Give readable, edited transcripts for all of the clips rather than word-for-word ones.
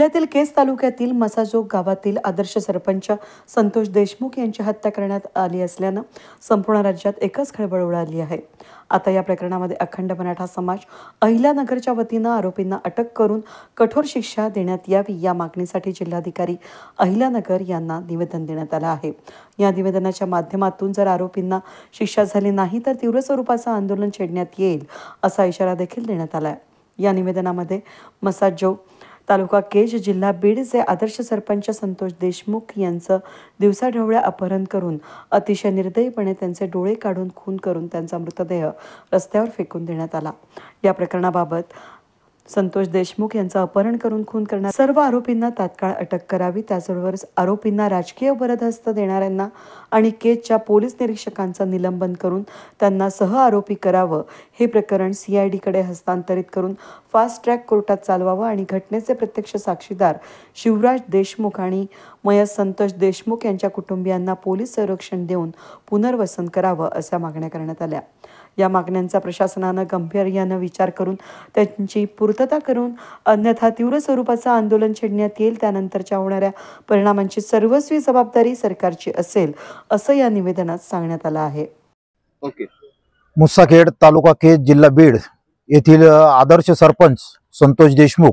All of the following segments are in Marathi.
जिल्ह्यातील केज तालुक्यातील मसाजोग गावातील आदर्श सरपंच संतोष देशमुख यांची हत्या करण्यात आली असल्यानं संपूर्ण राज्यात एकच खळबळ उडाली आहे। आता या प्रकरणामध्ये अखंड मराठा समाज अहिल्यानगरच्या वतीनं आरोपींना अटक करून कठोर शिक्षा देण्यात यावी या मागणीसाठी जिल्हाधिकारी अहिल्यानगर यांना निवेदन देण्यात आलं आहे। या निवेदनाच्या माध्यमातून जर आरोपींना शिक्षा झाली नाही तर तीव्र स्वरूपाचं आंदोलन छेडण्यात येईल असा इशारा देखील देण्यात आला आहे। या निवेदनामध्ये मसाजोग तालुका केज जिल्हा बीडचे आदर्श सरपंच संतोष देशमुख यांचं दिवसाढवळ्या अपहरण करून अतिशय निर्दयीपणे त्यांचे डोळे काढून खून करून त्यांचा मृतदेह रस्त्यावर फेकून देण्यात आला। या प्रकरणाबाबत संतोष देशमुख यांचं अपहरण करून खून करणाऱ्या सर्व आरोपींना तात्काळ अटक करावी, त्याचबरोबर आरोपींना राजकीय बरखास्त देणाऱ्यांना आणि केजच्या पोलीस निरीक्षकांचं निलंबन करून त्यांना सहआरोपी करावं। हे प्रकरण CID कडे हस्तांतरित करून फास्ट ट्रॅक कोर्टात चालवावं आणि घटनेचे प्रत्यक्ष साक्षीदार शिवराज देशमुख आणि मयत संतोष देशमुख यांच्या कुटुंबियांना पोलीस संरक्षण देऊन पुनर्वसन करावं अशा मागण्या करण्यात आल्या। या मागण्यांचा प्रशासनानं गांभीर्यानं विचार करून त्यांची पूर्तता करून अन्यथा तीव्र स्वरूपाचं आंदोलन छेडण्यात येईल। त्यानंतरच्या होणाऱ्या परिणामांची सर्वस्वी जबाबदारी सरकारची असेल असं या निवेदनात सांगण्यात आलं आहे। मुसाखेड तालुका केज जिल्हा बीड येथील आदर्श सरपंच संतोष देशमुख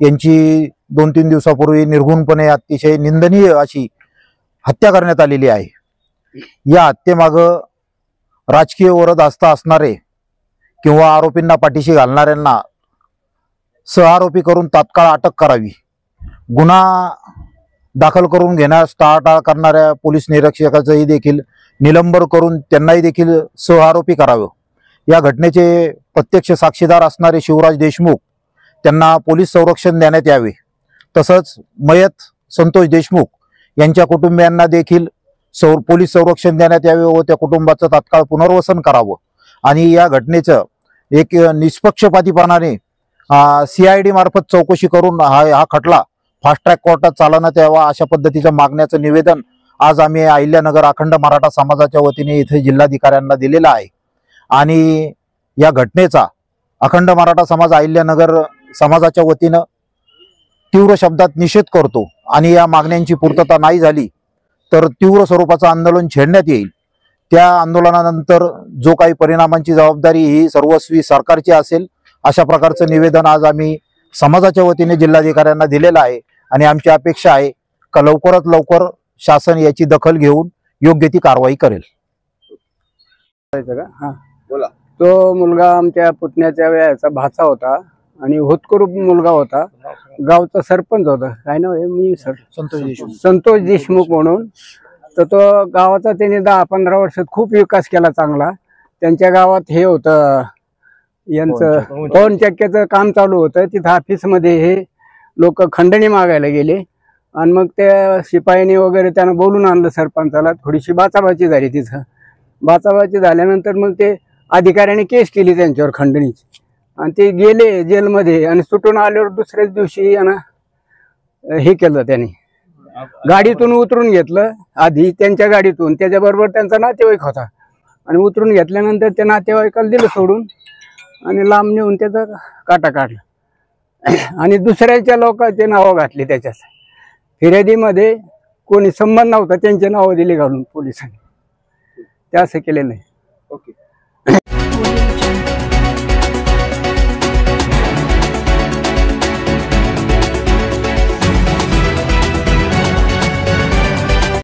यांची 2-3 दिवसापूर्वी निर्घुणपणे अतिशय निंदनीय अशी हत्या करण्यात आलेली आहे। या हत्येमागे राजकीय वरदहस्त असणारे किंवा आरोपींना पाठीशी घालणाऱ्यांना सहआरोपी करून तात्काळ अटक करावी। गुन्हा दाखल करून घेण्यास टाळाटाळ करणाऱ्या पोलीस निरीक्षकाचंही देखील निलंबन करून त्यांनाही देखील सहआरोपी करावं। या घटनेचे प्रत्यक्ष साक्षीदार असणारे शिवराज देशमुख त्यांना पोलीस संरक्षण देण्यात यावे। तसंच मयत संतोष देशमुख यांच्या कुटुंबियांना देखील पोलीस संरक्षण देण्यात यावे व त्या कुटुंबाचं तात्काळ पुनर्वसन करावं आणि या घटनेचं एक निष्पक्षपातीपणाने CID मार्फत चौकशी करून हा खटला फास्ट ट्रॅक कोर्टात चालवण्यात यावा अशा पद्धतीचं मागण्याचं निवेदन आज आम्ही अहिल्यानगर अखंड मराठा समाजाच्या वतीने इथे जिल्हाधिकाऱ्यांना दिलेलं आहे। आणि या घटनेचा अखंड मराठा समाज अहिल्यानगर समाजाच्या वतीनं तीव्र शब्दात निषेध करतो आणि या मागण्यांची पूर्तता नाही झाली तर तीव्र स्वरूपाचं आंदोलन छेडण्यात येईल। त्या आंदोलनानंतर जो काही परिणामांची जबाबदारी ही सर्वस्वी सरकारची असेल अशा प्रकारचं निवेदन आज आम्ही समाजाच्या वतीने जिल्हाधिकाऱ्यांना दिलेलं आहे आणि आमची अपेक्षा आहे का लवकरात लवकर शासन याची दखल घेऊन योग्य ती कारवाई करेल। बोला। तो मुलगा आमच्या पुतण्याच्या वयाचा भाचा होता आणि होतकरू मुलगा होता, गावचा सरपंच होता। काय नाव आहे? मी संतोष देशमुख म्हणून। तर तो गावाचा त्याने 10-15 वर्षात खूप विकास केला चांगला। त्यांच्या गावात हे होतं यांचं पवन चक्क्याचं काम चालू होतं। तिथं ऑफिसमध्ये हे लोक खंडणी मागायला गेले आणि मग त्या शिपाईने वगैरे त्यांना बोलून आणलं सरपंचाला। थोडीशी बाचाबाची झाली तिथं। बाचाबाची झाल्यानंतर मग ते अधिकाऱ्याने केस केली त्यांच्यावर खंडणीची आणि ते गेले जेलमध्ये आणि सुटून आल्यावर दुसऱ्याच दिवशी यांना हे केलं, त्यांनी गाडीतून उतरून घेतलं। आधी त्यांच्या गाडीतून त्याच्याबरोबर त्यांचा नातेवाईक होता आणि उतरून घेतल्यानंतर त्या नातेवाईकाला दिलं सोडून आणि लांब नेऊन त्याचा काटा काढला आणि दुसऱ्याच्या लोकांचे नावं घातली। त्याच्यात फिर्यादीमध्ये कोणी संबंध नव्हता त्यांचे नावं दिले घालून पोलिसांनी। ते असं केलेलं आहे।